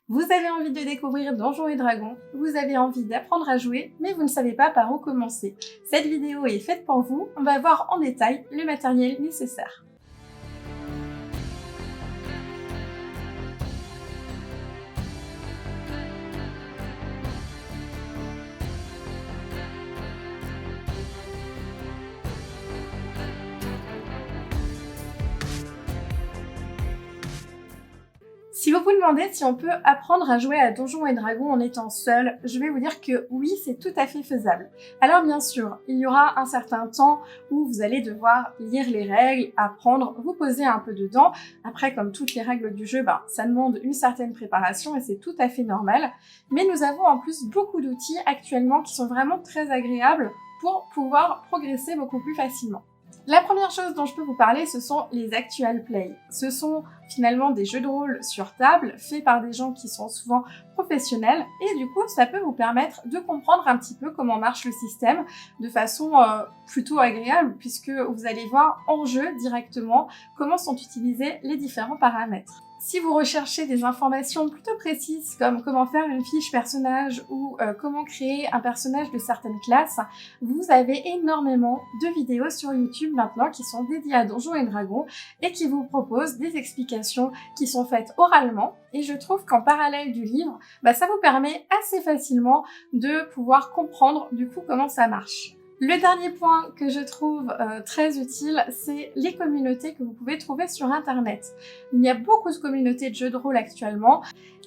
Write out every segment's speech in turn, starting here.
Vous avez envie de découvrir Donjons et Dragons, vous avez envie d'apprendre à jouer, mais vous ne savez pas par où commencer. Cette vidéo est faite pour vous, on va voir en détail le matériel nécessaire. Si vous vous demandez si on peut apprendre à jouer à Donjons et Dragons en étant seul, je vais vous dire que oui, c'est tout à fait faisable. Alors bien sûr, il y aura un certain temps où vous allez devoir lire les règles, apprendre, vous poser un peu dedans. Après, comme toutes les règles du jeu, ça demande une certaine préparation et c'est tout à fait normal. Mais nous avons en plus beaucoup d'outils actuellement qui sont vraiment très agréables pour pouvoir progresser beaucoup plus facilement. La première chose dont je peux vous parler, ce sont les actual play. Ce sont finalement des jeux de rôle sur table, faits par des gens qui sont souvent professionnels, et du coup, ça peut vous permettre de comprendre un petit peu comment marche le système de façon plutôt agréable, puisque vous allez voir en jeu directement comment sont utilisés les différents paramètres. Si vous recherchez des informations plutôt précises comme comment faire une fiche personnage ou comment créer un personnage de certaines classes, vous avez énormément de vidéos sur YouTube maintenant qui sont dédiées à Donjons et Dragons et qui vous proposent des explications qui sont faites oralement. Et je trouve qu'en parallèle du livre, ça vous permet assez facilement de pouvoir comprendre du coup comment ça marche. Le dernier point que je trouve très utile, c'est les communautés que vous pouvez trouver sur internet. Il y a beaucoup de communautés de jeux de rôle actuellement,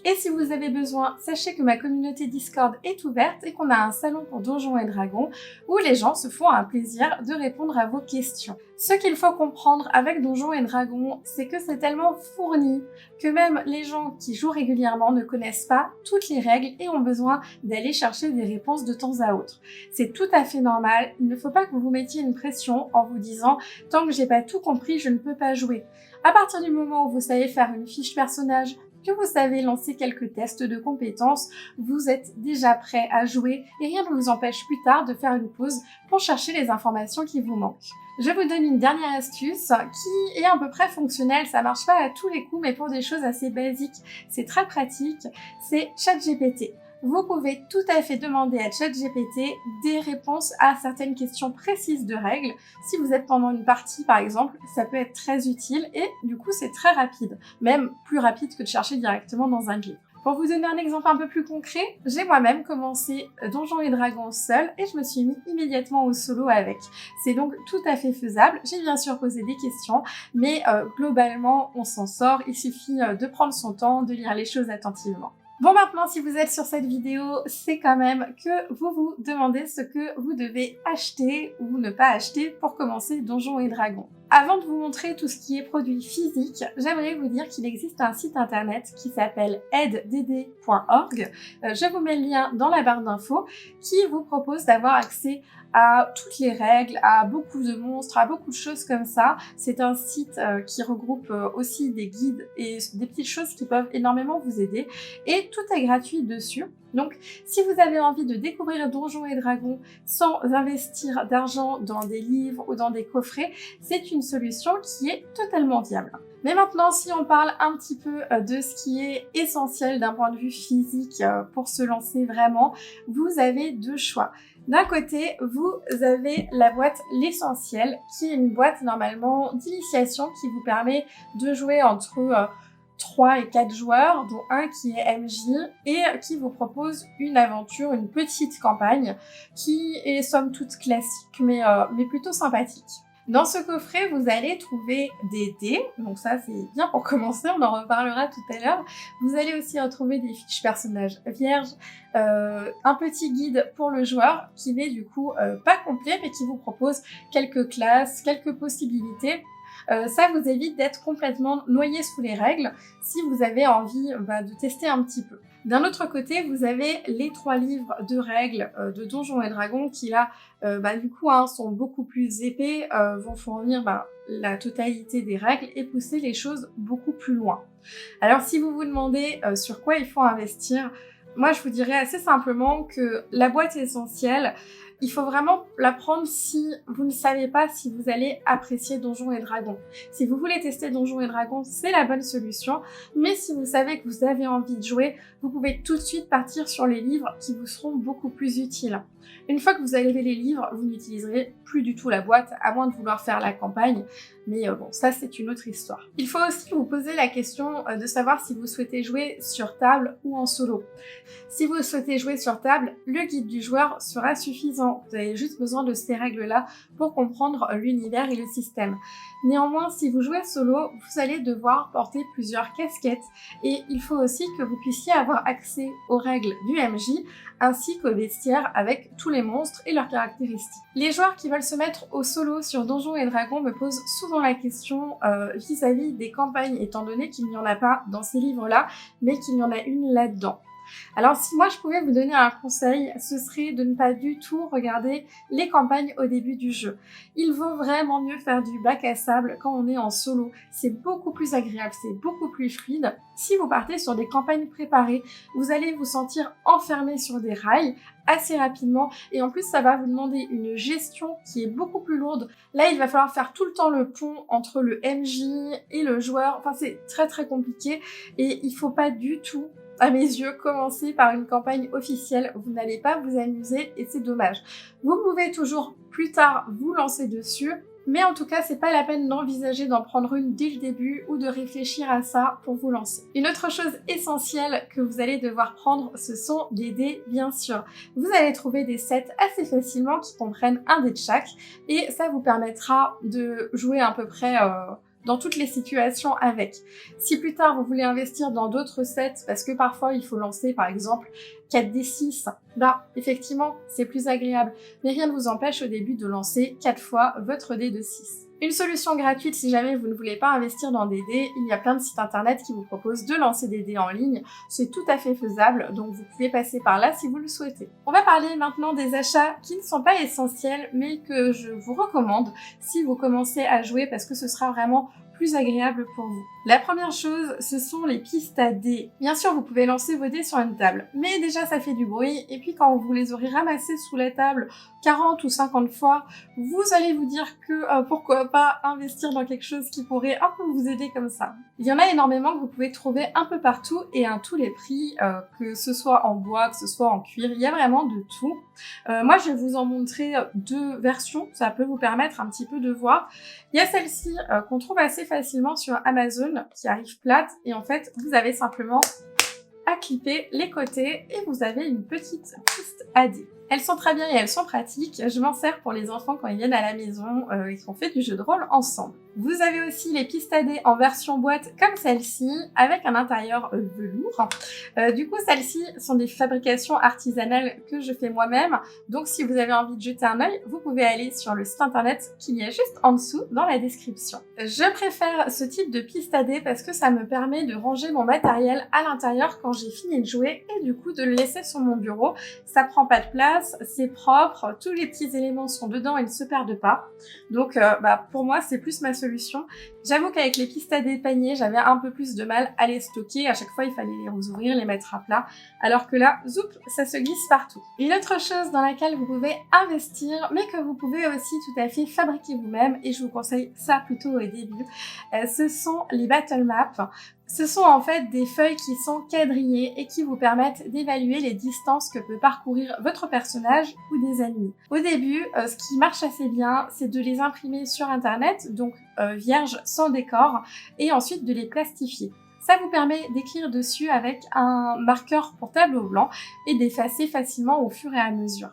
et si vous avez besoin, sachez que ma communauté Discord est ouverte et qu'on a un salon pour Donjons et Dragons où les gens se font un plaisir de répondre à vos questions. Ce qu'il faut comprendre avec Donjons et Dragons, c'est que c'est tellement fourni que même les gens qui jouent régulièrement ne connaissent pas toutes les règles et ont besoin d'aller chercher des réponses de temps à autre. C'est tout à fait normal, il ne faut pas que vous vous mettiez une pression en vous disant « tant que j'ai pas tout compris, je ne peux pas jouer ». À partir du moment où vous savez faire une fiche personnage, que vous savez lancer quelques tests de compétences, vous êtes déjà prêt à jouer et rien ne vous empêche plus tard de faire une pause pour chercher les informations qui vous manquent. Je vous donne une dernière astuce qui est à peu près fonctionnelle, ça marche pas à tous les coups mais pour des choses assez basiques, c'est très pratique, c'est ChatGPT. Vous pouvez tout à fait demander à ChatGPT des réponses à certaines questions précises de règles. Si vous êtes pendant une partie, par exemple, ça peut être très utile et du coup, c'est très rapide. Même plus rapide que de chercher directement dans un livre. Pour vous donner un exemple un peu plus concret, j'ai moi-même commencé Donjons et Dragons seul et je me suis mis immédiatement au solo avec. C'est donc tout à fait faisable. J'ai bien sûr posé des questions, mais globalement, on s'en sort. Il suffit de prendre son temps, de lire les choses attentivement. Bon, maintenant, si vous êtes sur cette vidéo, c'est quand même que vous vous demandez ce que vous devez acheter ou ne pas acheter pour commencer Donjons et Dragons. Avant de vous montrer tout ce qui est produit physique, j'aimerais vous dire qu'il existe un site internet qui s'appelle aidedd.org. Je vous mets le lien dans la barre d'infos qui vous propose d'avoir accès à toutes les règles, à beaucoup de monstres, à beaucoup de choses comme ça. C'est un site qui regroupe aussi des guides et des petites choses qui peuvent énormément vous aider. Et tout est gratuit dessus. Donc, si vous avez envie de découvrir Donjons et Dragons sans investir d'argent dans des livres ou dans des coffrets, c'est une solution qui est totalement viable. Mais maintenant, si on parle un petit peu de ce qui est essentiel d'un point de vue physique pour se lancer vraiment, vous avez deux choix. D'un côté, vous avez la boîte L'Essentiel, qui est une boîte normalement d'initiation qui vous permet de jouer entre 3 et 4 joueurs, dont un qui est MJ, et qui vous propose une aventure, une petite campagne, qui est somme toute classique, mais plutôt sympathique. Dans ce coffret, vous allez trouver des dés, donc ça c'est bien pour commencer, on en reparlera tout à l'heure. Vous allez aussi retrouver des fiches personnages vierges, un petit guide pour le joueur qui n'est du coup pas complet, mais qui vous propose quelques classes, quelques possibilités. Ça vous évite d'être complètement noyé sous les règles si vous avez envie de tester un petit peu. D'un autre côté, vous avez les 3 livres de règles de Donjons et Dragons qui là, du coup, sont beaucoup plus épais, vont fournir la totalité des règles et pousser les choses beaucoup plus loin. Alors si vous vous demandez sur quoi il faut investir, moi je vous dirais assez simplement que la boîte essentielle, Il faut vraiment la prendre si vous ne savez pas si vous allez apprécier Donjons et Dragons. Si vous voulez tester Donjons et Dragons, c'est la bonne solution, mais si vous savez que vous avez envie de jouer, vous pouvez tout de suite partir sur les livres qui vous seront beaucoup plus utiles. Une fois que vous avez les livres, vous n'utiliserez plus du tout la boîte, à moins de vouloir faire la campagne, mais bon, ça c'est une autre histoire. Il faut aussi vous poser la question de savoir si vous souhaitez jouer sur table ou en solo. Si vous souhaitez jouer sur table, le guide du joueur sera suffisant. Vous avez juste besoin de ces règles-là pour comprendre l'univers et le système. Néanmoins, si vous jouez solo, vous allez devoir porter plusieurs casquettes et il faut aussi que vous puissiez avoir accès aux règles du MJ ainsi qu'au bestiaire avec tous les monstres et leurs caractéristiques. Les joueurs qui veulent se mettre au solo sur Donjons et Dragons me posent souvent la question vis-à-vis des campagnes, étant donné qu'il n'y en a pas dans ces livres-là, mais qu'il y en a une là-dedans. Alors si moi je pouvais vous donner un conseil, ce serait de ne pas du tout regarder les campagnes au début du jeu. Il vaut vraiment mieux faire du bac à sable quand on est en solo. C'est beaucoup plus agréable, c'est beaucoup plus fluide. Si vous partez sur des campagnes préparées, vous allez vous sentir enfermé sur des rails assez rapidement et en plus ça va vous demander une gestion qui est beaucoup plus lourde. Là il va falloir faire tout le temps le pont entre le MJ et le joueur, enfin c'est très compliqué et il faut pas du tout, à mes yeux, commencer par une campagne officielle. Vous n'allez pas vous amuser et c'est dommage. Vous pouvez toujours plus tard vous lancer dessus, mais en tout cas, c'est pas la peine d'envisager d'en prendre une dès le début ou de réfléchir à ça pour vous lancer. Une autre chose essentielle que vous allez devoir prendre, ce sont des dés, bien sûr. Vous allez trouver des sets assez facilement qui comprennent un dé de chaque et ça vous permettra de jouer à peu près dans toutes les situations avec. Si plus tard vous voulez investir dans d'autres sets, parce que parfois il faut lancer par exemple 4d6, là effectivement c'est plus agréable, mais rien ne vous empêche au début de lancer 4 fois votre dé de 6. Une solution gratuite si jamais vous ne voulez pas investir dans des dés, il y a plein de sites internet qui vous proposent de lancer des dés en ligne, c'est tout à fait faisable, donc vous pouvez passer par là si vous le souhaitez. On va parler maintenant des achats qui ne sont pas essentiels, mais que je vous recommande si vous commencez à jouer parce que ce sera vraiment plus agréable pour vous. La première chose, ce sont les pistes à dés. Bien sûr, vous pouvez lancer vos dés sur une table, mais déjà ça fait du bruit, et puis quand vous les aurez ramassés sous la table 40 ou 50 fois, vous allez vous dire que pourquoi pas investir dans quelque chose qui pourrait un peu vous aider comme ça. Il y en a énormément que vous pouvez trouver un peu partout et à tous les prix, que ce soit en bois, que ce soit en cuir, il y a vraiment de tout. Moi, je vais vous en montrer 2 versions, ça peut vous permettre un petit peu de voir. Il y a celle-ci qu'on trouve assez facilement sur Amazon, qui arrive plate, et en fait, vous avez simplement à clipper les côtés et vous avez une petite piste à dés. Elles sont très bien et elles sont pratiques. Je m'en sers pour les enfants quand ils viennent à la maison et qu'on fait du jeu de rôle ensemble. Vous avez aussi les pistes à dés en version boîte comme celle-ci, avec un intérieur velours. Du coup, celles-ci sont des fabrications artisanales que je fais moi-même. Donc, si vous avez envie de jeter un œil, vous pouvez aller sur le site internet qu'il y a juste en dessous dans la description. Je préfère ce type de piste à dés parce que ça me permet de ranger mon matériel à l'intérieur quand j'ai fini de jouer et du coup de le laisser sur mon bureau. Ça prend pas de place, c'est propre, tous les petits éléments sont dedans et ne se perdent pas. Donc, pour moi, c'est plus ma solution. J'avoue qu'avec les pistes à dés paniers, j'avais un peu plus de mal à les stocker. À chaque fois, il fallait les rouvrir, les mettre à plat. Alors que là, zoup, ça se glisse partout. Une autre chose dans laquelle vous pouvez investir, mais que vous pouvez aussi tout à fait fabriquer vous-même, et je vous conseille ça plutôt au début, ce sont les battle maps. Ce sont en fait des feuilles qui sont quadrillées et qui vous permettent d'évaluer les distances que peut parcourir votre personnage ou des ennemis. Au début, ce qui marche assez bien, c'est de les imprimer sur internet, donc vierges sans décor, et ensuite de les plastifier. Ça vous permet d'écrire dessus avec un marqueur pour tableau blanc et d'effacer facilement au fur et à mesure.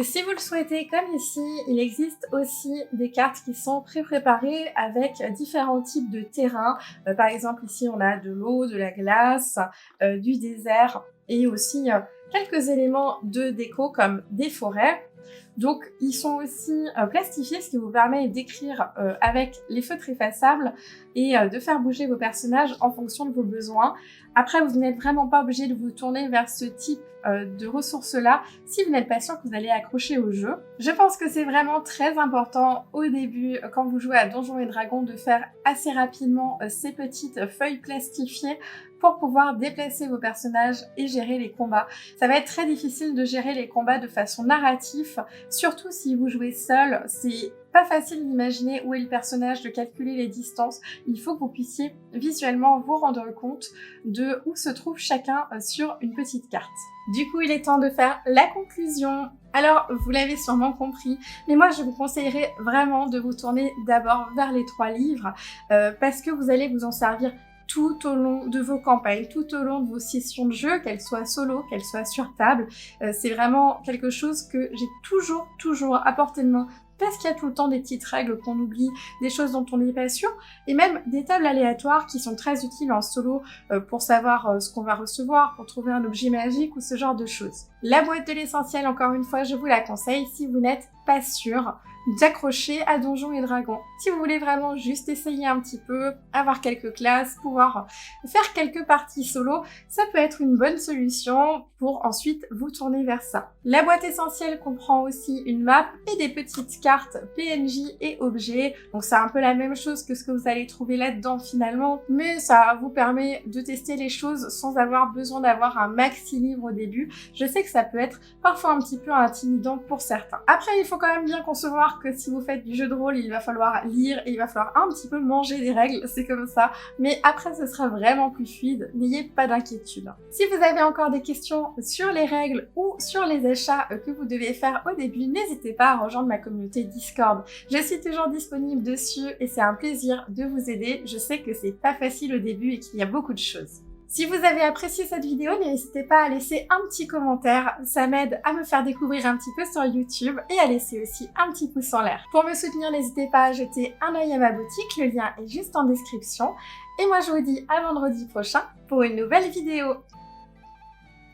Si vous le souhaitez, comme ici, il existe aussi des cartes qui sont pré-préparées avec différents types de terrains. Par exemple, ici, on a de l'eau, de la glace, du désert et aussi quelques éléments de déco comme des forêts. Donc, ils sont aussi plastifiés, ce qui vous permet d'écrire avec les feutres effaçables et de faire bouger vos personnages en fonction de vos besoins. Après, vous n'êtes vraiment pas obligé de vous tourner vers ce type de ressources-là si vous n'êtes pas sûr que vous allez accrocher au jeu. Je pense que c'est vraiment très important au début, quand vous jouez à Donjons et Dragons, de faire assez rapidement ces petites feuilles plastifiées pour pouvoir déplacer vos personnages et gérer les combats. Ça va être très difficile de gérer les combats de façon narrative Surtout si vous jouez seul, c'est pas facile d'imaginer où est le personnage, de calculer les distances. Il faut que vous puissiez visuellement vous rendre compte de où se trouve chacun sur une petite carte. Du coup, il est temps de faire la conclusion. Alors, vous l'avez sûrement compris, mais moi je vous conseillerais vraiment de vous tourner d'abord vers les 3 livres parce que vous allez vous en servir tout au long de vos campagnes, tout au long de vos sessions de jeu, qu'elles soient solo, qu'elles soient sur table. C'est vraiment quelque chose que j'ai toujours à portée de main parce qu'il y a tout le temps des petites règles qu'on oublie, des choses dont on n'est pas sûr, et même des tables aléatoires qui sont très utiles en solo pour savoir ce qu'on va recevoir, pour trouver un objet magique ou ce genre de choses. La boîte de l'essentiel, encore une fois, je vous la conseille si vous n'êtes pas sûr d'accrocher à Donjons et Dragons. Si vous voulez vraiment juste essayer un petit peu, avoir quelques classes, pouvoir faire quelques parties solo, ça peut être une bonne solution pour ensuite vous tourner vers ça. La boîte essentielle comprend aussi une map et des petites cartes PNJ et objets, donc c'est un peu la même chose que ce que vous allez trouver là-dedans finalement, mais ça vous permet de tester les choses sans avoir besoin d'avoir un maxi livre au début. Je sais que ça peut être parfois un petit peu intimidant pour certains. Après, il faut quand même bien concevoir que si vous faites du jeu de rôle, il va falloir lire et il va falloir un petit peu manger des règles, c'est comme ça. Mais après, ce sera vraiment plus fluide, n'ayez pas d'inquiétude. Si vous avez encore des questions sur les règles ou sur les achats que vous devez faire au début, n'hésitez pas à rejoindre ma communauté Discord. Je suis toujours disponible dessus et c'est un plaisir de vous aider. Je sais que c'est pas facile au début et qu'il y a beaucoup de choses. Si vous avez apprécié cette vidéo, n'hésitez pas à laisser un petit commentaire, ça m'aide à me faire découvrir un petit peu sur YouTube et à laisser aussi un petit pouce en l'air. Pour me soutenir, n'hésitez pas à jeter un œil à ma boutique, le lien est juste en description. Et moi je vous dis à vendredi prochain pour une nouvelle vidéo.